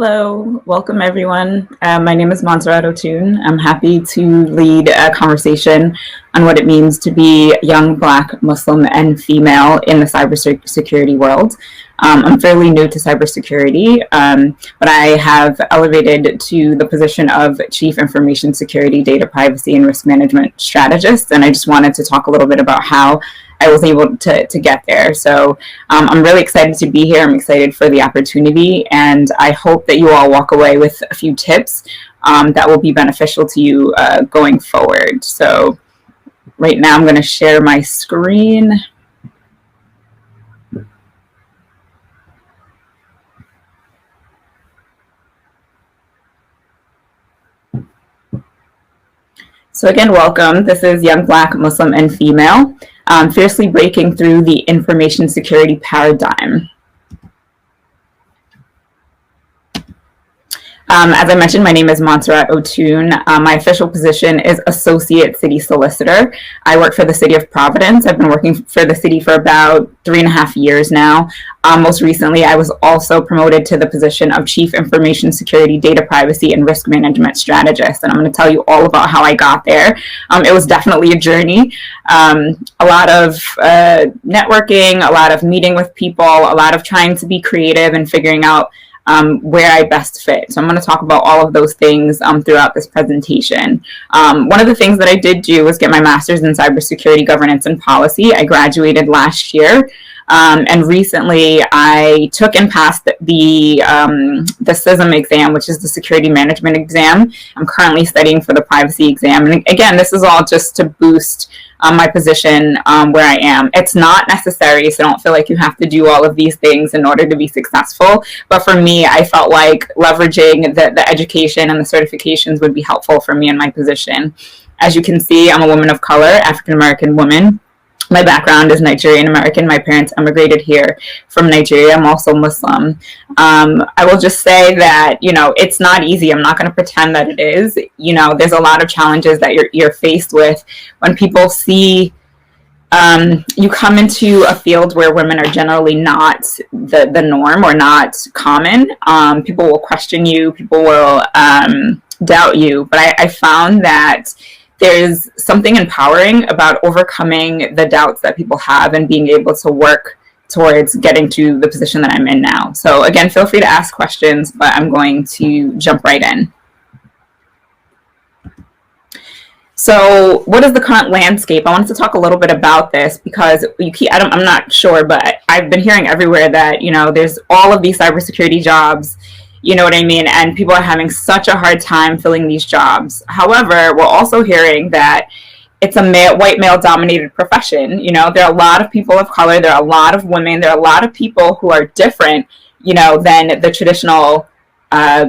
Hello, welcome everyone. My name is Monsurat Ottun. I'm happy to lead a conversation on what it means to be young, Black, Muslim, and female in the cybersecurity world. I'm fairly new to cybersecurity, but I have elevated to the position of Chief Information Security, Data Privacy, and Risk Management Strategist, and I just wanted to talk a little bit about how I was able to get there. So I'm really excited to be here. I'm excited for the opportunity, and I hope that you all walk away with a few tips that will be beneficial to you going forward. So right now I'm going to share my screen. So again, welcome. This is Young, Black, Muslim, and Female, fiercely breaking through the information security paradigm. As I mentioned, my name is Monsurat Ottun. My official position is Associate City Solicitor. I work for the City of Providence. I've been working for the city for about 3.5 years now. Most recently, I was also promoted to the position of Chief Information Security, Data Privacy, and Risk Management Strategist. And I'm going to tell you all about how I got there. It was definitely a journey. A lot of networking, a lot of meeting with people, a lot of trying to be creative and figuring out where I best fit. So I'm going to talk about all of those things throughout this presentation. One of the things that I did do was get my master's in cybersecurity governance and policy. I graduated last year. And recently I took and passed the SISM exam, which is the security management exam. I'm currently studying for the privacy exam. And again, this is all just to boost my position where I am. It's not necessary, so don't feel like you have to do all of these things in order to be successful. But for me, I felt like leveraging the education and the certifications would be helpful for me in my position. As you can see, I'm a woman of color, African-American woman. My background is Nigerian American. My parents immigrated here from Nigeria. I'm also Muslim. I will just say that, it's not easy. I'm not going to pretend that it is. There's a lot of challenges that you're faced with when people see you come into a field where women are generally not the norm or not common. People will question you. People will doubt you. But I found that there's something empowering about overcoming the doubts that people have and being able to work towards getting to the position that I'm in now. So again, feel free to ask questions, but I'm going to jump right in. So what is the current landscape? I wanted to talk a little bit about this because I'm not sure, but I've been hearing everywhere that, there's all of these cybersecurity jobs. You know what I mean? And people are having such a hard time filling these jobs. However, we're also hearing that it's a white male dominated profession. There are a lot of people of color. There are a lot of women. There are a lot of people who are different, than the traditional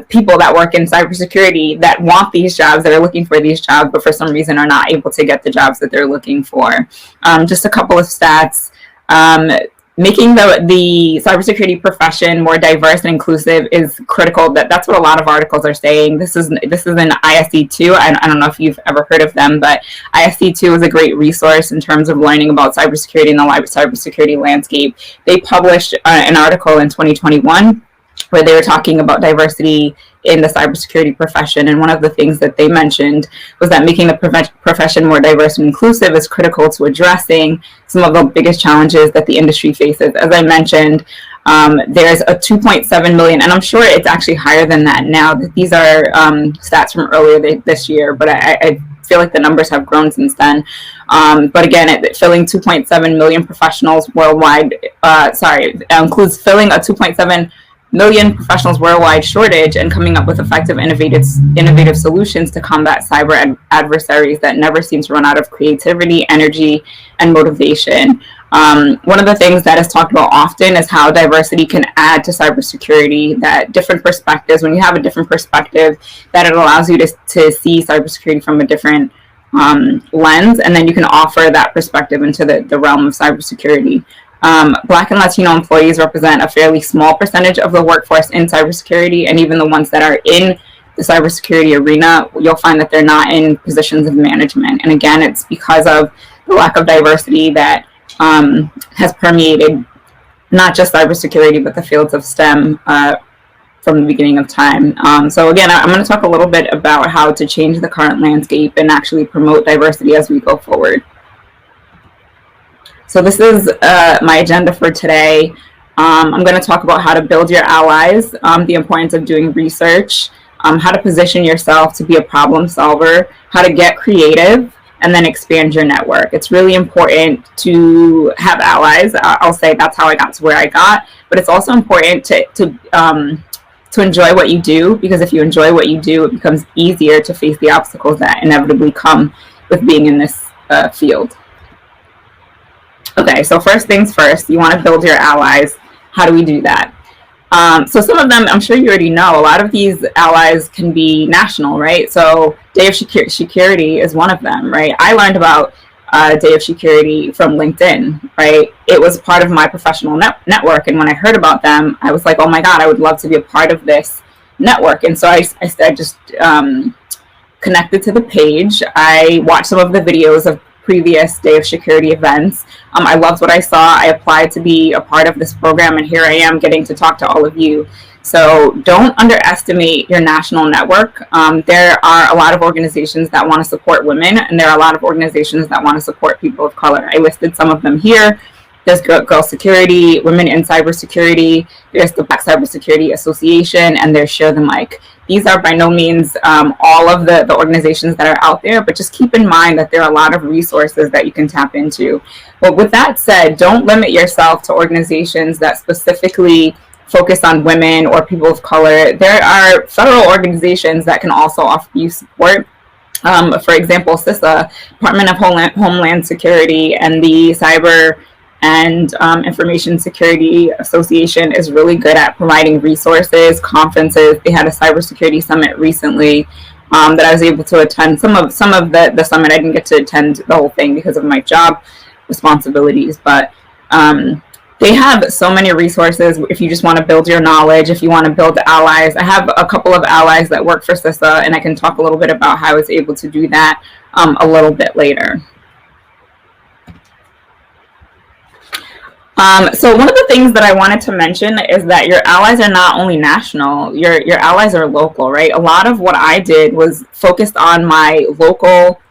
people that work in cybersecurity that want these jobs, that are looking for these jobs, but for some reason are not able to get the jobs that they're looking for. Just a couple of stats. Making the cybersecurity profession more diverse and inclusive is critical. That's what a lot of articles are saying. This is in ISC2. I don't know if you've ever heard of them, but ISC2 is a great resource in terms of learning about cybersecurity and the cybersecurity landscape. They published an article in 2021 where they were talking about diversity in the cybersecurity profession. And one of the things that they mentioned was that making the profession more diverse and inclusive is critical to addressing some of the biggest challenges that the industry faces. As I mentioned, there's a 2.7 million, and I'm sure it's actually higher than that now. These are stats from earlier this year, but I feel like the numbers have grown since then. But again, filling 2.7 million professionals worldwide, includes filling a 2.7 million professionals worldwide shortage and coming up with effective, innovative solutions to combat cyber adversaries that never seem to run out of creativity, energy, and motivation. One of the things that is talked about often is how diversity can add to cybersecurity, that different perspectives, when you have a different perspective, that it allows you to see cybersecurity from a different lens, and then you can offer that perspective into the realm of cybersecurity. Black and Latino employees represent a fairly small percentage of the workforce in cybersecurity, and even the ones that are in the cybersecurity arena, you'll find that they're not in positions of management. And again, it's because of the lack of diversity that has permeated not just cybersecurity, but the fields of STEM from the beginning of time. So again, I'm going to talk a little bit about how to change the current landscape and actually promote diversity as we go forward. So this is my agenda for today. I'm going to talk about how to build your allies, the importance of doing research, how to position yourself to be a problem solver, how to get creative, and then expand your network. It's really important to have allies. I'll say that's how I got to where I got, but it's also important to enjoy what you do, because if you enjoy what you do, it becomes easier to face the obstacles that inevitably come with being in this field. Okay, so first things first, you want to build your allies. How do we do that? So some of them, I'm sure you already know, a lot of these allies can be national, right? So Day of Security is one of them, right? I learned about Day of Security from LinkedIn, right? It was part of my professional network. And when I heard about them, I was like, oh my God, I would love to be a part of this network. And so I just connected to the page. I watched some of the videos of previous Day of Security events. I loved what I saw. I applied to be a part of this program, and here I am getting to talk to all of you. So don't underestimate your national network. There are a lot of organizations that want to support women, and there are a lot of organizations that want to support people of color. I listed some of them here. There's Girl Security, Women in Cybersecurity, there's the Black Cybersecurity Association, and there's Share the Mic. These are by no means all of the organizations that are out there, but just keep in mind that there are a lot of resources that you can tap into. But with that said, don't limit yourself to organizations that specifically focus on women or people of color. There are federal organizations that can also offer you support. For example, CISA, Department of Homeland Security, and the Cyber and Information Security Association is really good at providing resources, conferences. They had a cybersecurity summit recently that I was able to attend. Some of the summit I didn't get to attend the whole thing because of my job responsibilities, but they have so many resources if you just want to build your knowledge, if you want to build allies. I have a couple of allies that work for CISA, and I can talk a little bit about how I was able to do that a little bit later. So one of the things that I wanted to mention is that your allies are not only national, your allies are local, right? A lot of what I did was focused on my local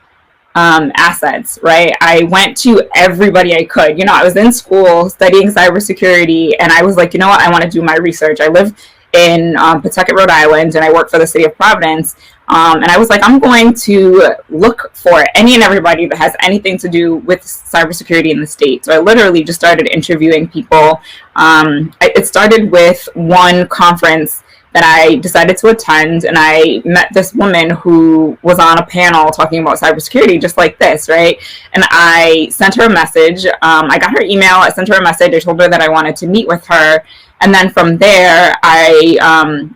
assets, right? I went to everybody I could. You know, I was in school studying cybersecurity, and I was like, you know what? I want to do my research. I live in Pawtucket, Rhode Island, and I work for the city of Providence. And I was like, I'm going to look for any and everybody that has anything to do with cybersecurity in the state. So I literally just started interviewing people. It started with one conference that I decided to attend, and I met this woman who was on a panel talking about cybersecurity just like this, right? And I sent her a message. I got her email. I sent her a message. I told her that I wanted to meet with her. And then from there, I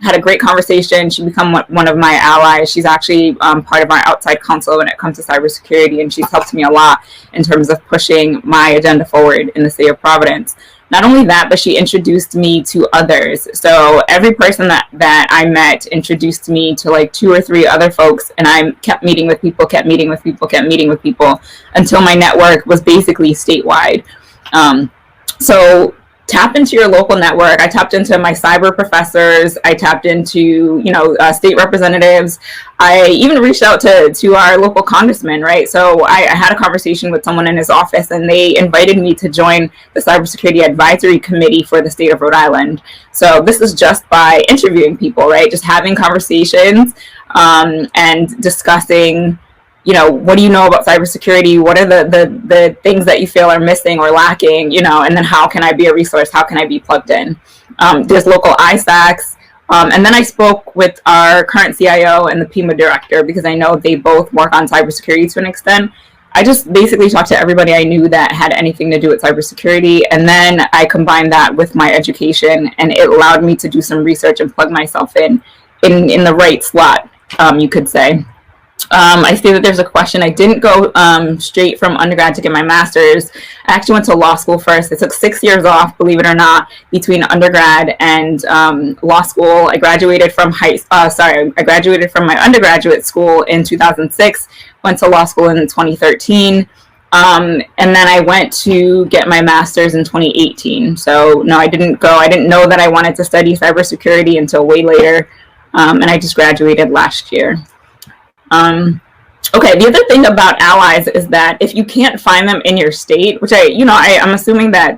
had a great conversation. She became one of my allies. She's actually part of our outside council when it comes to cybersecurity, and she's helped me a lot in terms of pushing my agenda forward in the city of Providence. Not only that, but she introduced me to others. So every person that I met introduced me to like 2 or 3 other folks, and I kept meeting with people, until my network was basically statewide. So tap into your local network. I tapped into my cyber professors. I tapped into, state representatives. I even reached out to our local congressman, right? So I had a conversation with someone in his office, and they invited me to join the Cybersecurity Advisory Committee for the state of Rhode Island. So this is just by interviewing people, right? Just having conversations and discussing, what do you know about cybersecurity? What are the things that you feel are missing or lacking, and then how can I be a resource? How can I be plugged in? There's local ISACs. And then I spoke with our current CIO and the PIMA director, because I know they both work on cybersecurity to an extent. I just basically talked to everybody I knew that had anything to do with cybersecurity. And then I combined that with my education, and it allowed me to do some research and plug myself in the right slot, you could say. I see that there's a question. I didn't go straight from undergrad to get my master's. I actually went to law school first. It took 6 years off, believe it or not, between undergrad and law school. I graduated from I graduated from my undergraduate school in 2006, went to law school in 2013. And then I went to get my master's in 2018. So no, I didn't know that I wanted to study cybersecurity until way later. And I just graduated last year. Okay, the other thing about allies is that if you can't find them in your state, which I'm assuming that,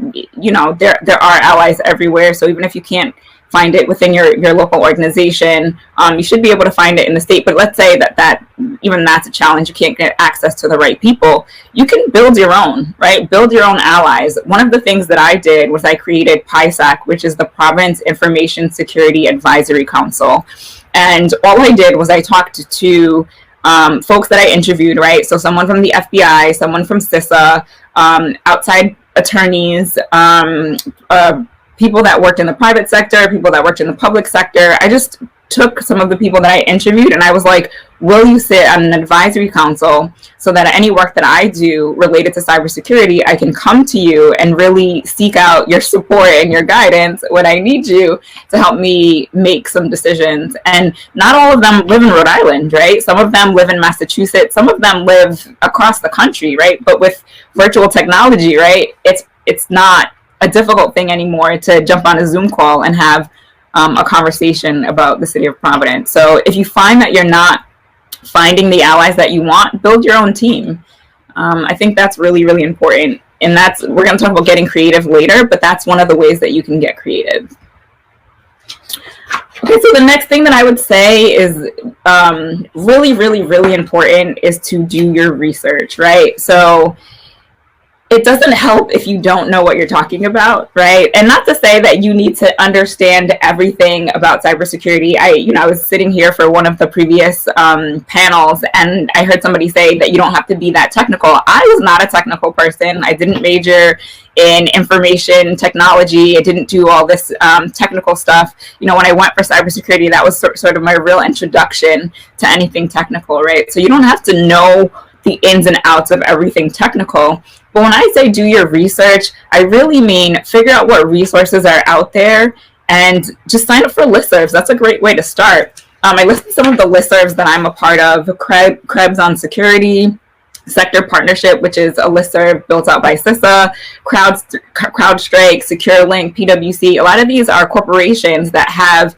there are allies everywhere. So even if you can't find it within your local organization, you should be able to find it in the state. But let's say that even that's a challenge. You can't get access to the right people. You can build your own, right? Build your own allies. One of the things that I did was I created PISAC, which is the Province Information Security Advisory Council. And all I did was I talked to folks that I interviewed, right? So someone from the FBI, someone from CISA, outside attorneys, people that worked in the private sector, people that worked in the public sector. I just took some of the people that I interviewed and I was like, will you sit on an advisory council so that any work that I do related to cybersecurity, I can come to you and really seek out your support and your guidance when I need you to help me make some decisions. And not all of them live in Rhode Island, right? Some of them live in Massachusetts. Some of them live across the country, right? But with virtual technology, right, it's not a difficult thing anymore to jump on a Zoom call and have a conversation about the city of Providence. So if you find that you're not finding the allies that you want, build your own team. I think that's really, really important. And we're going to talk about getting creative later, but that's one of the ways that you can get creative. Okay, so the next thing that I would say is really, really, really important is to do your research, right? So it doesn't help if you don't know what you're talking about, right? And not to say that you need to understand everything about cybersecurity. I was sitting here for one of the previous panels, and I heard somebody say that you don't have to be that technical. I was not a technical person. I didn't major in information technology. I didn't do all this technical stuff. When I went for cybersecurity, that was sort of my real introduction to anything technical, right? So you don't have to know the ins and outs of everything technical. But when I say do your research, I really mean figure out what resources are out there and just sign up for listservs. That's a great way to start. I listed some of the listservs that I'm a part of: Krebs on Security, Sector Partnership, which is a listserv built out by CISA, CrowdStrike, SecureLink, PwC. A lot of these are corporations that have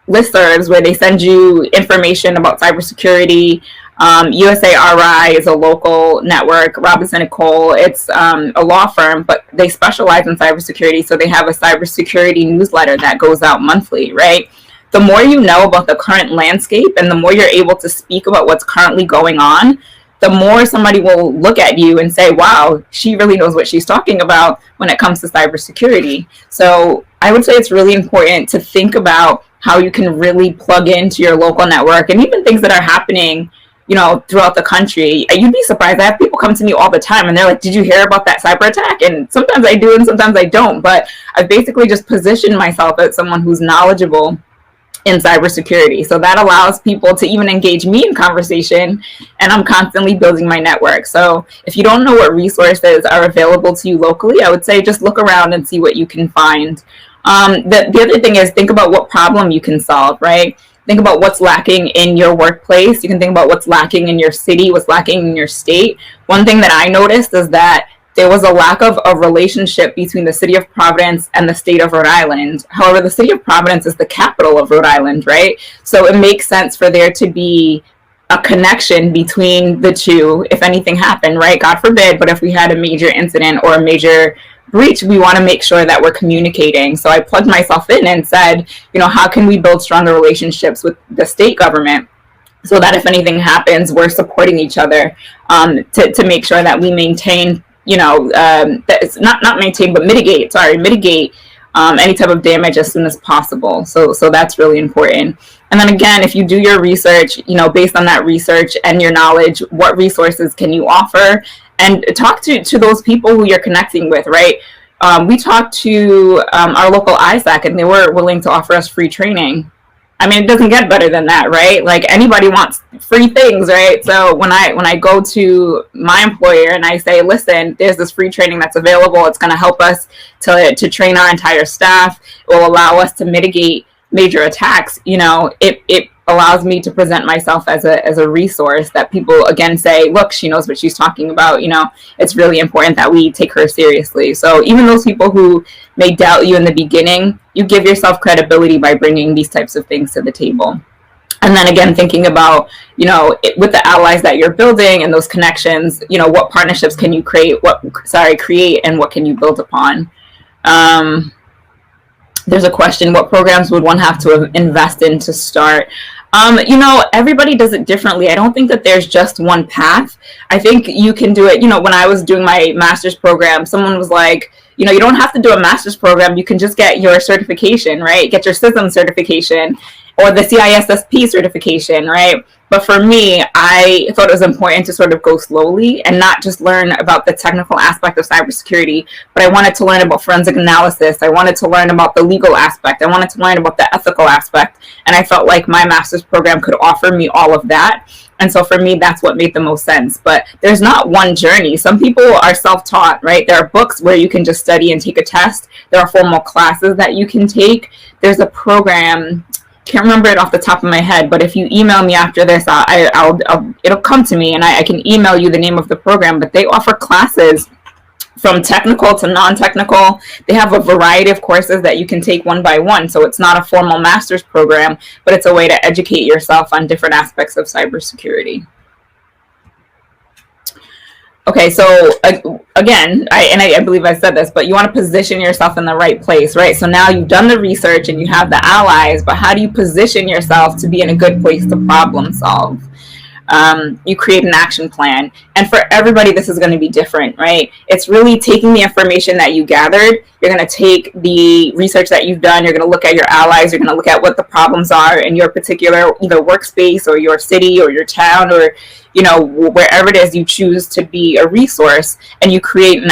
listservs where they send you information about cybersecurity. USARI is a local network. Robinson & Cole, it's a law firm, but they specialize in cybersecurity, so they have a cybersecurity newsletter that goes out monthly, right? The more you know about the current landscape and the more you're able to speak about what's currently going on, the more somebody will look at you and say, wow, she really knows what she's talking about when it comes to cybersecurity. So I would say it's really important to think about how you can really plug into your local network and even things that are happening throughout the country. You'd be surprised. I have people come to me all the time and they're like, did you hear about that cyber attack? And sometimes I do and sometimes I don't, but I've basically just positioned myself as someone who's knowledgeable in cybersecurity. So that allows people to even engage me in conversation, and I'm constantly building my network. So if you don't know what resources are available to you locally, I would say just look around and see what you can find. The other thing is think about what problem you can solve, right? Think about what's lacking in your workplace. You can think about what's lacking in your city, what's lacking in your state. One thing that I noticed is that there was a lack of a relationship between the city of Providence and the state of Rhode Island. However, the city of Providence is the capital of Rhode Island, right? So it makes sense for there to be a connection between the two if anything happened, right? God forbid, but if we had a major incident or a major breach, we want to make sure that we're communicating. So I plugged myself in and said, how can we build stronger relationships with the state government so that if anything happens, we're supporting each other to make sure that we maintain, that it's not maintain, but mitigate any type of damage as soon as possible. So that's really important. And then again, if you do your research, based on that research and your knowledge, what resources can you offer? And talk to those people who you're connecting with, right? We talked to our local ISAC, and they were willing to offer us free training. I mean, it doesn't get better than that, right? Like anybody wants free things, right? So when I go to my employer and I say, listen, there's this free training that's available. It's going to help us to train our entire staff. It will allow us to mitigate major attacks. It allows me to present myself as a resource that people again say, look, she knows what she's talking about. It's really important that we take her seriously. So even those people who may doubt you in the beginning, you give yourself credibility by bringing these types of things to the table. And then again, thinking about, with the allies that you're building and those connections, what partnerships can you create, and what can you build upon? There's a question, what programs would one have to invest in to start? Everybody does it differently. I don't think that there's just one path. I think you can do it. When I was doing my master's program, someone was like, you don't have to do a master's program. You can just get your certification, right? Get your CISM certification or the CISSP certification, right? But for me, I thought it was important to sort of go slowly and not just learn about the technical aspect of cybersecurity, but I wanted to learn about forensic analysis. I wanted to learn about the legal aspect. I wanted to learn about the ethical aspect. And I felt like my master's program could offer me all of that. And so for me, that's what made the most sense. But there's not one journey. Some people are self-taught, right? There are books where you can just study and take a test. There are formal classes that you can take. There's a program, can't remember it off the top of my head, but if you email me after this, it'll come to me and I can email you the name of the program. But they offer classes from technical to non-technical. They have a variety of courses that you can take one by one. So it's not a formal master's program, but it's a way to educate yourself on different aspects of cybersecurity. Okay, so again, I believe I said this, but you want to position yourself in the right place, right? So now you've done the research and you have the allies, but how do you position yourself to be in a good place to problem solve? You create an action plan. And for everybody, this is going to be different, right? It's really taking the information that you gathered. You're going to take the research that you've done. You're going to look at your allies. You're going to look at what the problems are in your particular either workspace or your city or your town or, wherever it is you choose to be a resource, and you create an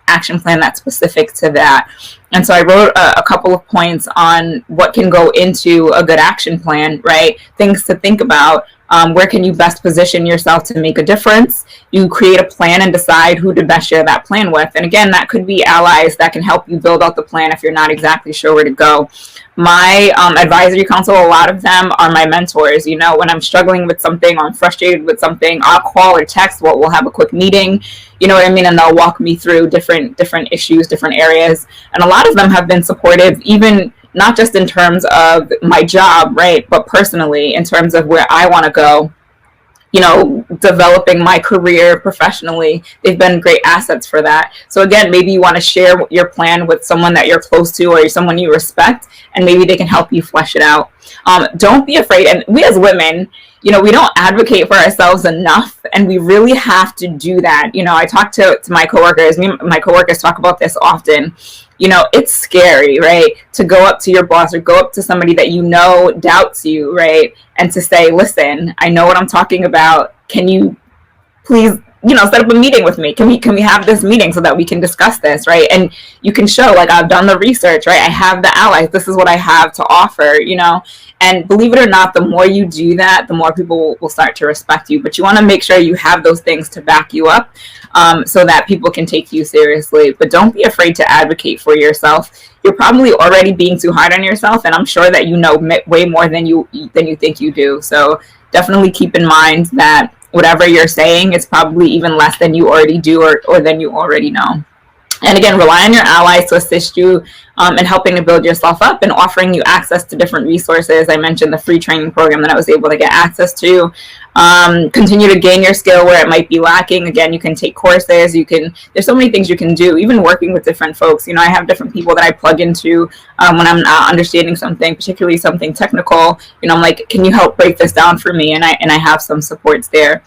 action plan that's specific to that. And so I wrote a couple of points on what can go into a good action plan, right? Things to think about. Where can you best position yourself to make a difference? You create a plan and decide who to best share that plan with. And again, that could be allies that can help you build out the plan if you're not exactly sure where to go. My advisory council, a lot of them are my mentors. When I'm struggling with something or I'm frustrated with something, I'll call or text. We'll have a quick meeting, you know what I mean? And they'll walk me through different issues, different areas. And a lot of them have been supportive, even not just in terms of my job, right, but personally in terms of where I want to go, developing my career professionally. They've been great assets for that. So again, maybe you want to share your plan with someone that you're close to or someone you respect, and maybe they can help you flesh it out. Don't be afraid. And we as women, we don't advocate for ourselves enough, and we really have to do that. I talk to my coworkers. My coworkers talk about this often. It's scary, right? To go up to your boss or go up to somebody that doubts you, right? And to say, listen, I know what I'm talking about. Can you please, set up a meeting with me? Can we have this meeting so that we can discuss this, right? And you can show, like, I've done the research, right? I have the allies. This is what I have to offer, And believe it or not, the more you do that, the more people will start to respect you. But you want to make sure you have those things to back you up, so that people can take you seriously. But don't be afraid to advocate for yourself. You're probably already being too hard on yourself, and I'm sure that you know way more than you think you do. So definitely keep in mind that whatever you're saying is probably even less than you already do or than you already know. And again, rely on your allies to assist you in helping to build yourself up and offering you access to different resources. I mentioned the free training program that I was able to get access to. Continue to gain your skill where it might be lacking. Again, you can take courses. There's so many things you can do, even working with different folks. I have different people that I plug into when I'm not understanding something, particularly something technical. I'm like, can you help break this down for me? And I have some supports there.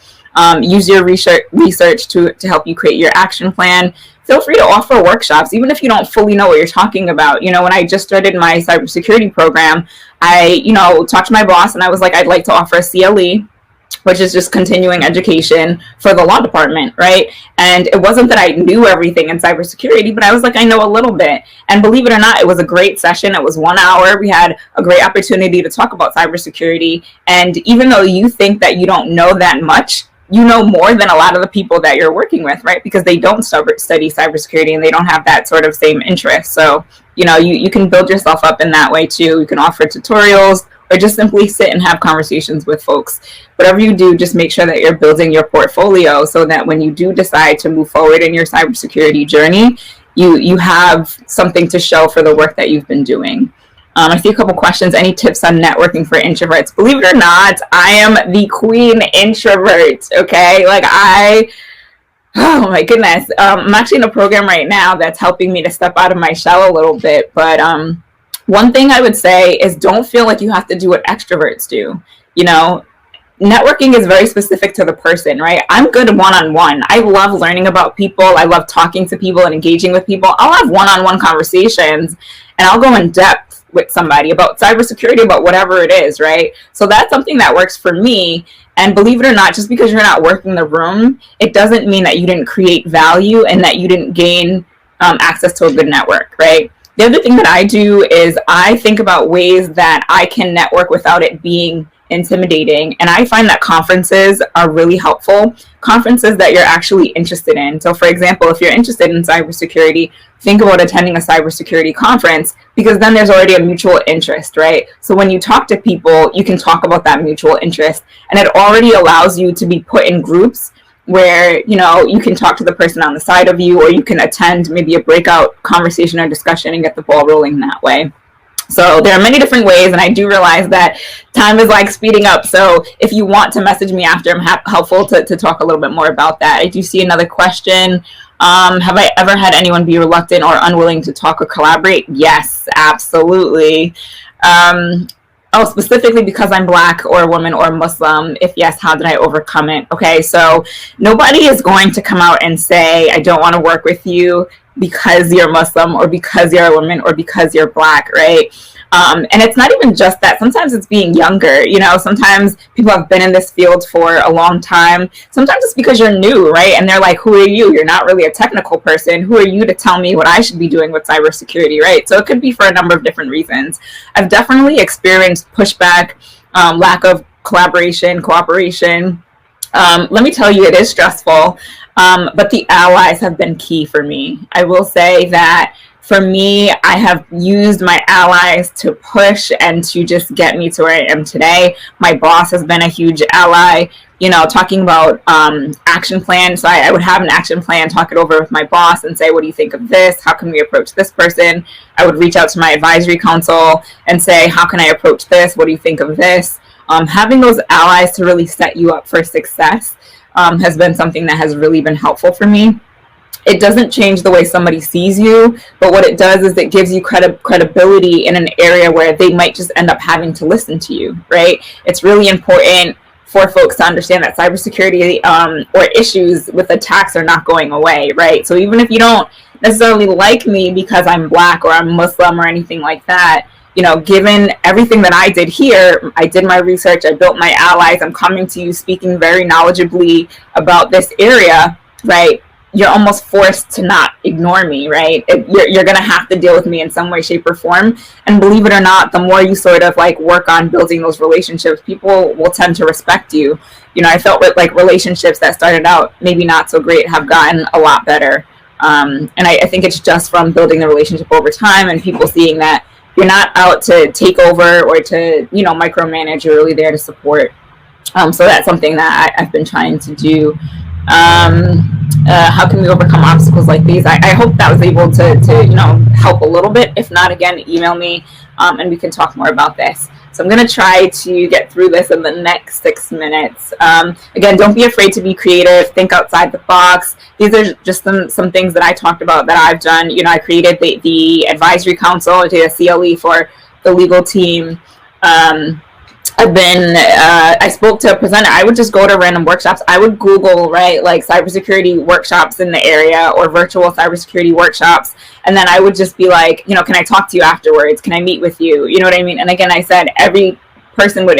Use your research to help you create your action plan. Feel free to offer workshops, even if you don't fully know what you're talking about. When I just started my cybersecurity program, I, talked to my boss and I was like, I'd like to offer a CLE, which is just continuing education for the law department, right? And it wasn't that I knew everything in cybersecurity, but I was like, I know a little bit. And believe it or not, it was a great session. It was 1 hour. We had a great opportunity to talk about cybersecurity. And even though you think that you don't know that much, you know more than a lot of the people that you're working with, right? Because they don't study cybersecurity and they don't have that sort of same interest. So, you can build yourself up in that way too. You can offer tutorials, or just simply sit and have conversations with folks. Whatever you do, just make sure that you're building your portfolio so that when you do decide to move forward in your cybersecurity journey, you have something to show for the work that you've been doing. I see a couple questions. Any tips on networking for introverts? Believe it or not, I am the queen introvert. Okay, like oh my goodness. I'm actually in a program right now that's helping me to step out of my shell a little bit. But one thing I would say is don't feel like you have to do what extroverts do. You know, networking is very specific to the person, right? I'm good one-on-one. I love learning about people. I love talking to people and engaging with people. I'll have one-on-one conversations and I'll go in depth with somebody about cybersecurity, about whatever it is, right? So that's something that works for me. And believe it or not, just because you're not working the room, it doesn't mean that you didn't create value and that you didn't gain access to a good network, right? The other thing that I do is I think about ways that I can network without it being intimidating. And I find that conferences are really helpful. Conferences that you're actually interested in. So for example, if you're interested in cybersecurity, think about attending a cybersecurity conference, because then there's already a mutual interest, right? So when you talk to people, you can talk about that mutual interest, and it already allows you to be put in groups where, you know, you can talk to the person on the side of you, or you can attend maybe a breakout conversation or discussion and get the ball rolling that way. So there are many different ways, and I do realize that time is like speeding up. So if you want to message me after, I'm helpful to talk a little bit more about that. I do see another question. Have I ever had anyone be reluctant or unwilling to talk or collaborate? Yes, absolutely. Oh, specifically because I'm Black or a woman or Muslim? If yes, how did I overcome it? Okay, so nobody is going to come out and say, I don't want to work with you because you're Muslim or because you're a woman or because you're Black, right? And it's not even just that. Sometimes it's being younger. You know, sometimes people have been in this field for a long time. Sometimes it's because you're new, right? And they're like, who are you? You're not really a technical person. Who are you to tell me what I should be doing with cybersecurity, right? So it could be for a number of different reasons. I've definitely experienced pushback, lack of collaboration, cooperation. Let me tell you, it is stressful, but the allies have been key for me. I will say that for me, I have used my allies to push and to just get me to where I am today. My boss has been a huge ally, you know, talking about action plan. So I would have an action plan, talk it over with my boss and say, what do you think of this? How can we approach this person? I would reach out to my advisory council and say, how can I approach this? What do you think of this? Having those allies to really set you up for success has been something that has really been helpful for me. It doesn't change the way somebody sees you, but what it does is it gives you credibility in an area where they might just end up having to listen to you, right? It's really important for folks to understand that cybersecurity or issues with attacks are not going away, right? So even if you don't necessarily like me because I'm Black or I'm Muslim or anything like that, you know, given everything that I did here, I did my research, I built my allies, I'm coming to you speaking very knowledgeably about this area, right? You're almost forced to not ignore me, right? You're going to have to deal with me in some way, shape, or form. And believe it or not, the more you sort of like work on building those relationships, people will tend to respect you. You know, I felt like relationships that started out maybe not so great have gotten a lot better. And I think it's just from building the relationship over time and people seeing that you're not out to take over or to, you know, micromanage. You're really there to support. So that's something that I've been trying to do. How can we overcome obstacles like these? I hope that was able to you know, help a little bit. If not, again, email me and we can talk more about this. So I'm going to try to get through this in the next 6 minutes. Again, don't be afraid to be creative. Think outside the box. These are just some things that I talked about that I've done. You know, I created the advisory council. I did a CLE for the legal team. I spoke to a presenter. I would just go to random workshops. I would Google, right, like cybersecurity workshops in the area or virtual cybersecurity workshops. And then I would just be like, you know, can I talk to you afterwards? Can I meet with you? You know what I mean? And again, I said every person would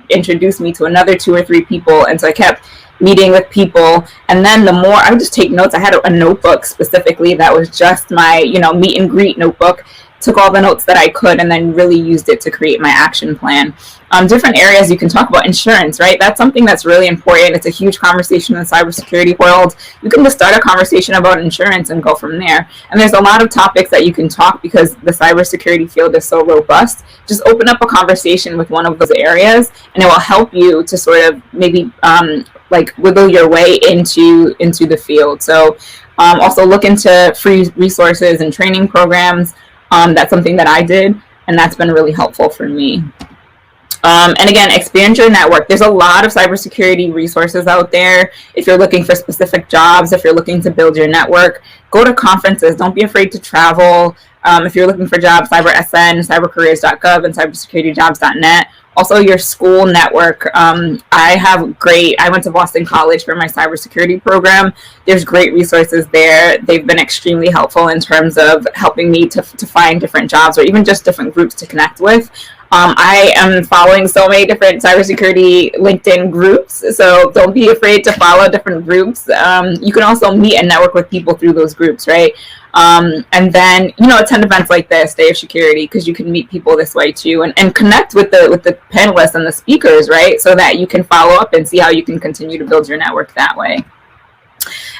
introduce me to another 2 or 3 people. And so I kept meeting with people. And then the more I would just take notes. I had a notebook specifically that was just my, you know, meet and greet notebook took all the notes that I could, and then really used it to create my action plan. Different areas you can talk about. Insurance, right? That's something that's really important. It's a huge conversation in the cybersecurity world. You can just start a conversation about insurance and go from there. And there's a lot of topics that you can talk because the cybersecurity field is so robust. Just open up a conversation with one of those areas, and it will help you to sort of maybe like wiggle your way into the field. So also look into free resources and training programs. That's something that I did, and that's been really helpful for me. And again, Experiential Network. There's a lot of cybersecurity resources out there. If you're looking for specific jobs, if you're looking to build your network, go to conferences. Don't be afraid to travel. If you're looking for jobs, CyberSN, cybercareers.gov, and cybersecurityjobs.net. Also, your school network. I went to Boston College for my cybersecurity program. There's great resources there. They've been extremely helpful in terms of helping me to find different jobs or even just different groups to connect with. I am following so many different cybersecurity LinkedIn groups, so don't be afraid to follow different groups. You can also meet and network with people through those groups, right? And then, attend events like this, Day of Security, because you can meet people this way too, and connect with the panelists and the speakers, right? So that you can follow up and see how you can continue to build your network that way.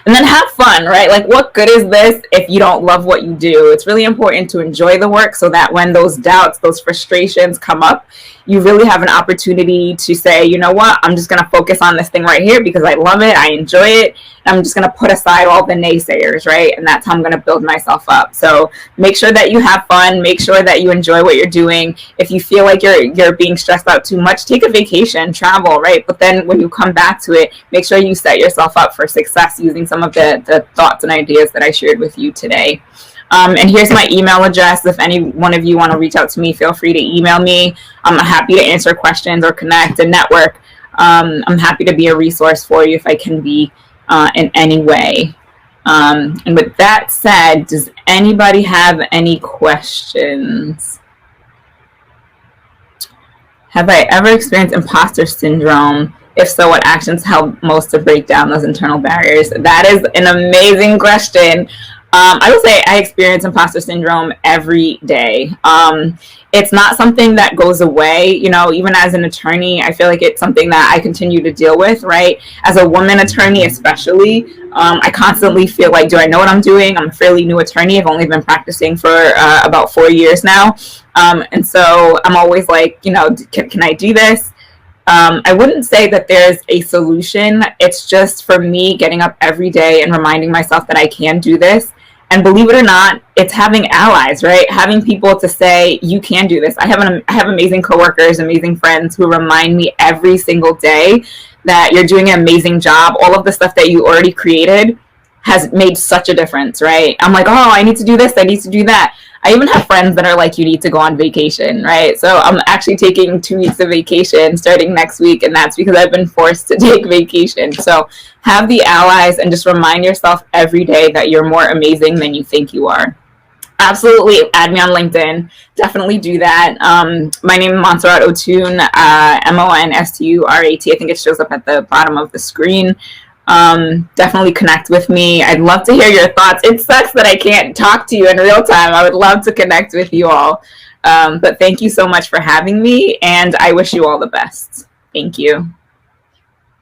And then have fun, right? Like, what good is this if you don't love what you do? It's really important to enjoy the work so that when those doubts, those frustrations come up, you really have an opportunity to say, you know what, I'm just going to focus on this thing right here because I love it, I enjoy it, and I'm just going to put aside all the naysayers, right? And that's how I'm going to build myself up. So make sure that you have fun, make sure that you enjoy what you're doing. If you feel like you're being stressed out too much, take a vacation, travel, right? But then when you come back to it, make sure you set yourself up for success using some of the thoughts and ideas that I shared with you today. And here's my email address. If any one of you want to reach out to me, feel free to email me. I'm happy to answer questions or connect and network. I'm happy to be a resource for you if I can be in any way. And with that said, does anybody have any questions? Have I ever experienced imposter syndrome? If so, what actions help most to break down those internal barriers? That is an amazing question. I would say I experience imposter syndrome every day. It's not something that goes away, even as an attorney, I feel like it's something that I continue to deal with, right? As a woman attorney, especially, I constantly feel like, do I know what I'm doing? I'm a fairly new attorney. I've only been practicing for about 4 years now. And so I'm always like, can I do this? I wouldn't say that there's a solution. It's just for me getting up every day and reminding myself that I can do this. And believe it or not, it's having allies, right? Having people to say, you can do this. I have amazing coworkers, amazing friends who remind me every single day that you're doing an amazing job. All of the stuff that you already created has made such a difference, right? I'm like, oh, I need to do this, I need to do that. I even have friends that are like, you need to go on vacation, right? So I'm actually taking 2 weeks of vacation starting next week, and that's because I've been forced to take vacation. So have the allies and just remind yourself every day that you're more amazing than you think you are. Absolutely, add me on LinkedIn. Definitely do that. My name is Monsurat Ottun, Monsturat. I think it shows up at the bottom of the screen. Definitely connect with me. I'd love to hear your thoughts. It sucks that I can't talk to you in real time. I would love to connect with you all. But thank you so much for having me, and I wish you all the best. Thank you.